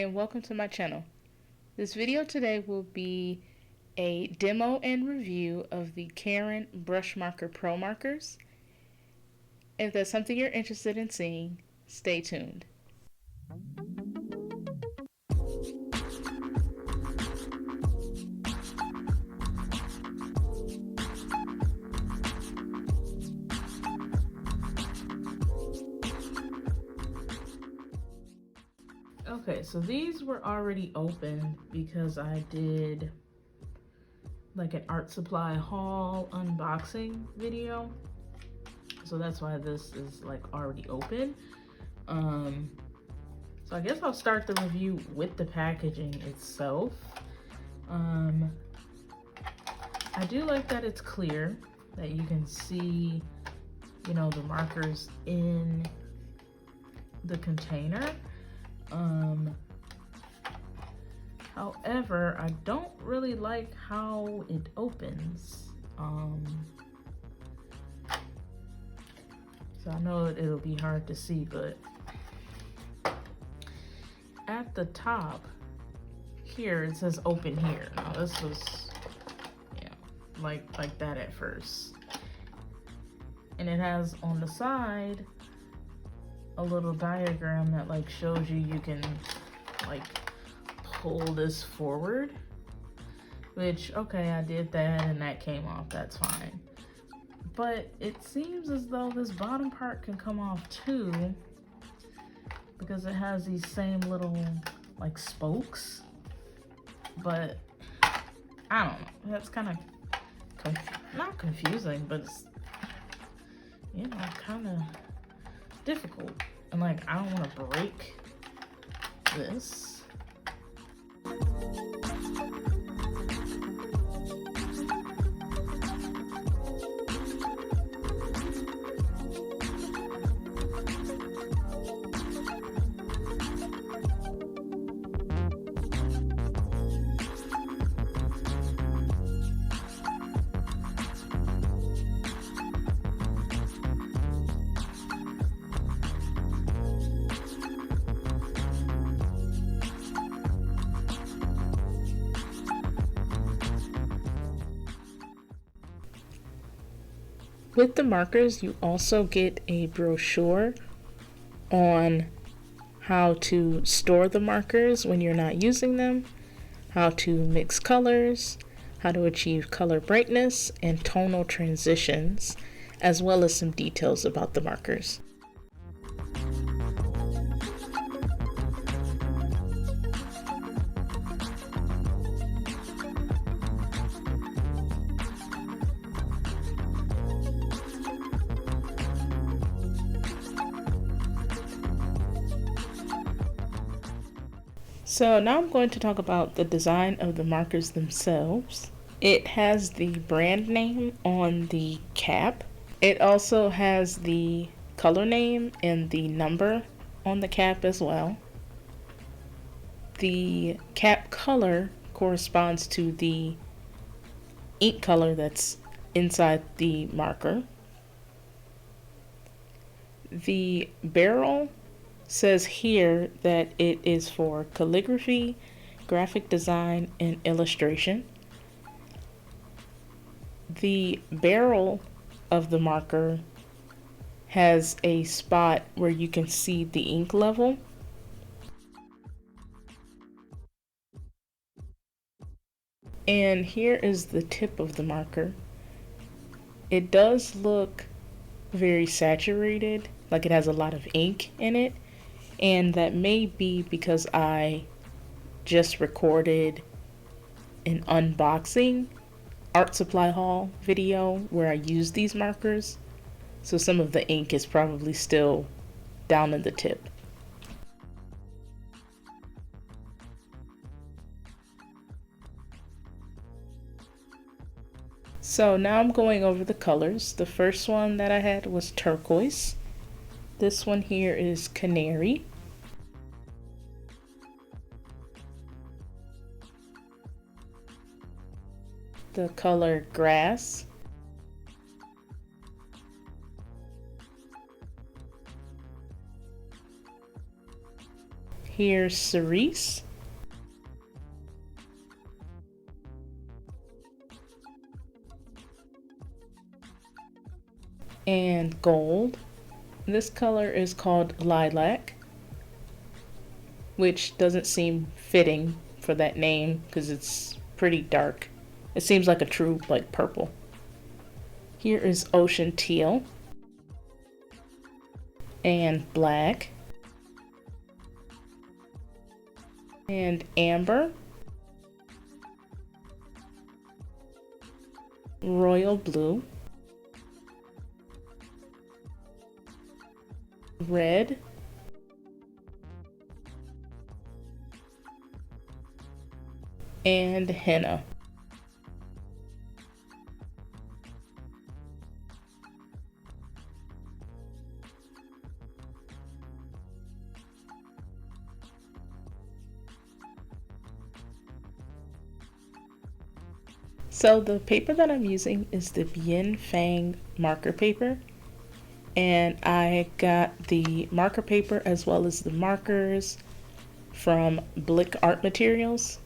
and welcome to my channel. This video today will be a demo and review of the Karin Brushmarker PRO markers. If that's something you're interested in seeing, stay tuned. Okay, so these were already open because I did like an art supply haul unboxing video. So that's why this is like already open. So I guess I'll start the review with the packaging itself. I do like that it's clear, that you can see, you know, the markers in the container. However, I don't really like how it opens. So I know it'll be hard to see, but at the top here it says open here. Now this was, yeah, like that at first. And it has on the side a little diagram that like shows you can like pull this forward, which, okay, I did that and that came off, that's fine. But it seems as though this bottom part can come off too, because it has these same little like spokes. But I don't know, that's kind of not confusing, but it's, you know, kind of difficult. And like, I don't want to break this. With the markers, you also get a brochure on how to store the markers when you're not using them, how to mix colors, how to achieve color brightness and tonal transitions, as well as some details about the markers. So now I'm going to talk about the design of the markers themselves. It has the brand name on the cap. It also has the color name and the number on the cap as well. The cap color corresponds to the ink color that's inside the marker. The barrel says here that it is for calligraphy, graphic design, and illustration. The barrel of the marker has a spot where you can see the ink level. And here is the tip of the marker. It does look very saturated, like it has a lot of ink in it. And that may be because I just recorded an unboxing art supply haul video where I used these markers. So some of the ink is probably still down in the tip. So now I'm going over the colors. The first one that I had was Turquoise. This one here is Canary. The color Grass. Here's Cerise. And gold. This color is called Lilac, which doesn't seem fitting for that name because it's pretty dark. It seems like a true like purple. Here is Ocean Teal and Black and Amber, Royal Blue, Red, and Henna. So the paper that I'm using is the Bien Fang marker paper, and I got the marker paper as well as the markers from Blick Art Materials.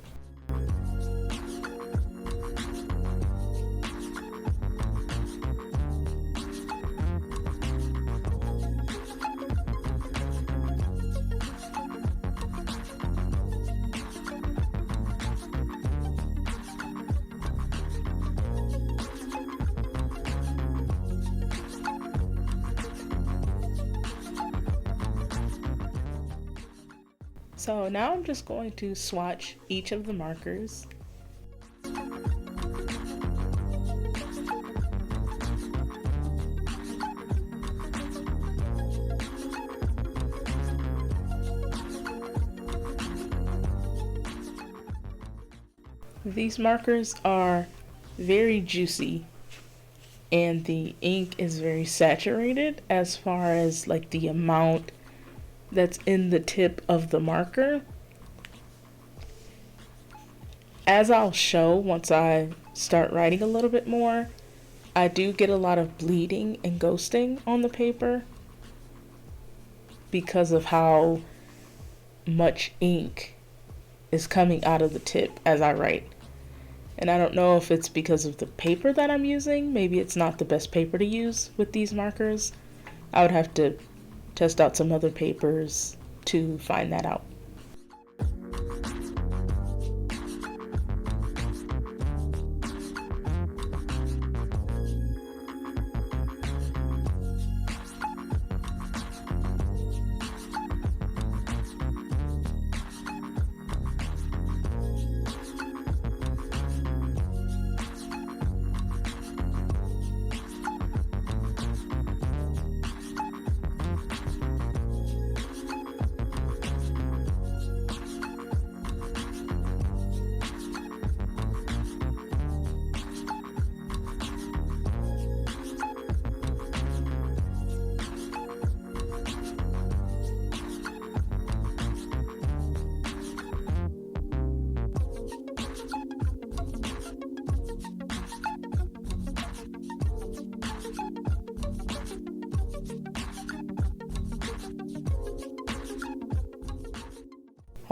So now I'm just going to swatch each of the markers. These markers are very juicy and the ink is very saturated as far as like the amount that's in the tip of the marker. As I'll show once I start writing a little bit more, I do get a lot of bleeding and ghosting on the paper because of how much ink is coming out of the tip as I write. And I don't know if it's because of the paper that I'm using. Maybe it's not the best paper to use with these markers. I would have to test out some other papers to find that out.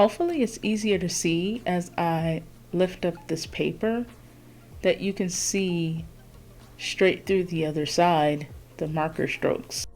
Hopefully it's easier to see as I lift up this paper that you can see straight through the other side the marker strokes.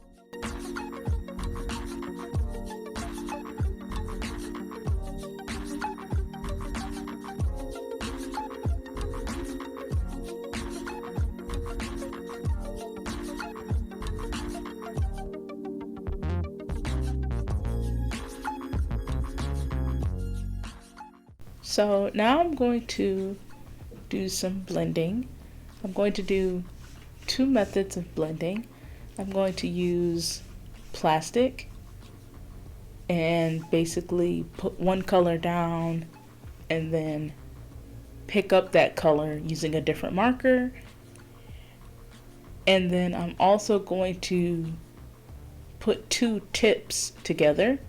So now I'm going to do some blending. I'm going to do two methods of blending. I'm going to use plastic and basically put one color down and then pick up that color using a different marker. And then I'm also going to put two tips together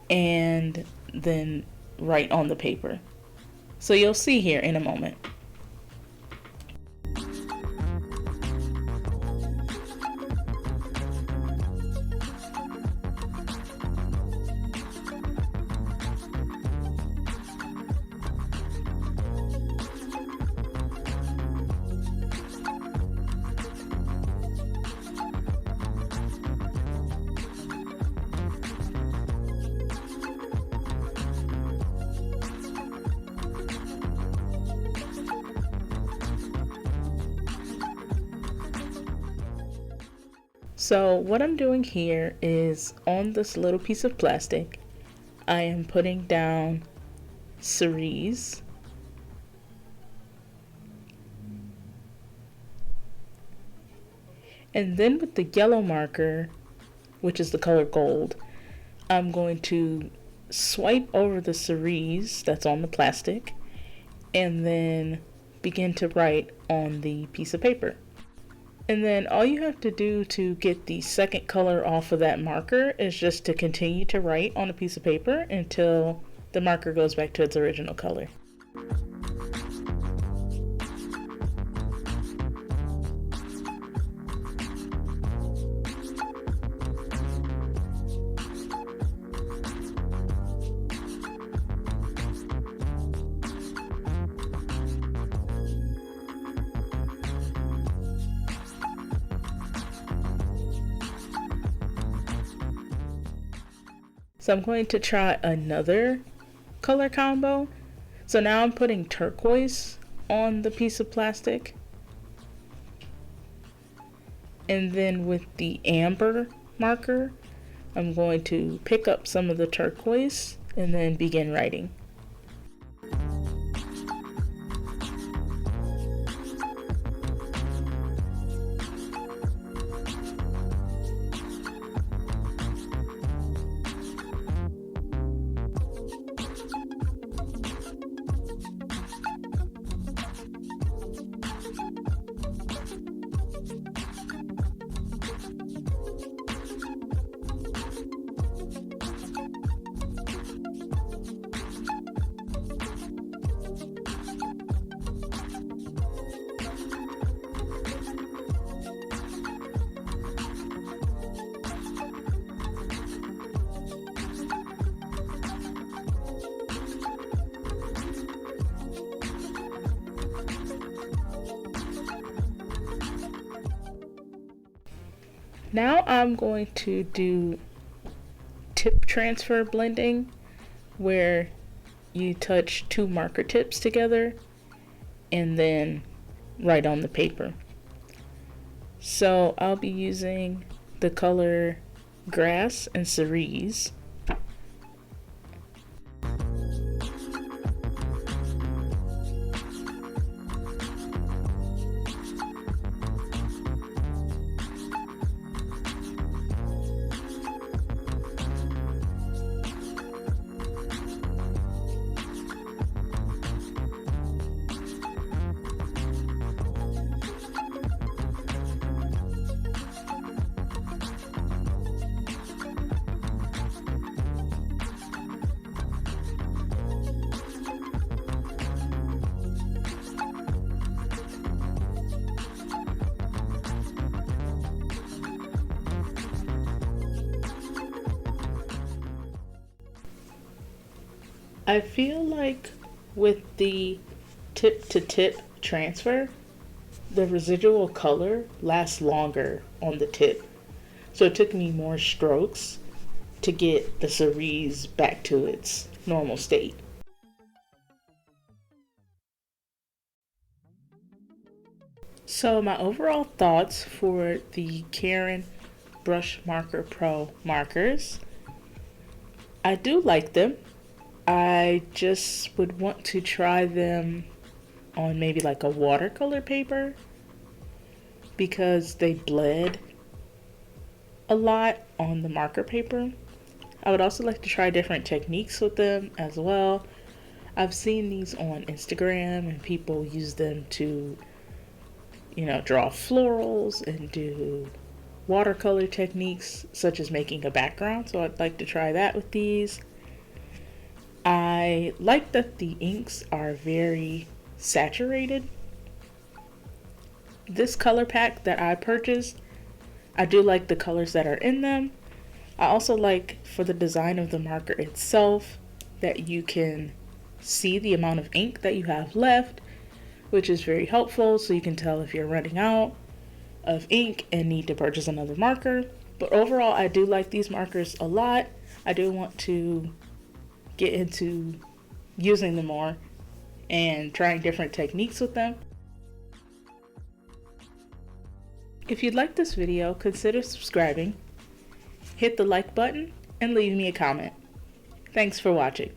and then write on the paper. So you'll see here in a moment. So what I'm doing here is on this little piece of plastic, I am putting down Cerise. And then with the yellow marker, which is the color gold, I'm going to swipe over the Cerise that's on the plastic and then begin to write on the piece of paper. And then all you have to do to get the second color off of that marker is just to continue to write on a piece of paper until the marker goes back to its original color. So I'm going to try another color combo. So now I'm putting turquoise on the piece of plastic. And then with the amber marker, I'm going to pick up some of the turquoise and then begin writing. Now I'm going to do tip transfer blending, where you touch two marker tips together and then write on the paper. So I'll be using the color Grass and Cerise. I feel like with the tip to tip transfer, the residual color lasts longer on the tip. So it took me more strokes to get the Cerise back to its normal state. So my overall thoughts for the Karin Brushmarker PRO markers, I do like them. I just would want to try them on maybe like a watercolor paper because they bled a lot on the marker paper. I would also like to try different techniques with them as well. I've seen these on Instagram and people use them to, draw florals and do watercolor techniques such as making a background. So I'd like to try that with these. I like that the inks are very saturated. This color pack that I purchased, I do like the colors that are in them. I also like for the design of the marker itself that you can see the amount of ink that you have left, which is very helpful so you can tell if you're running out of ink and need to purchase another marker. But overall, I do like these markers a lot. I do want to get into using them more and trying different techniques with them. If you'd like this video, consider subscribing, hit the like button, and leave me a comment. Thanks for watching.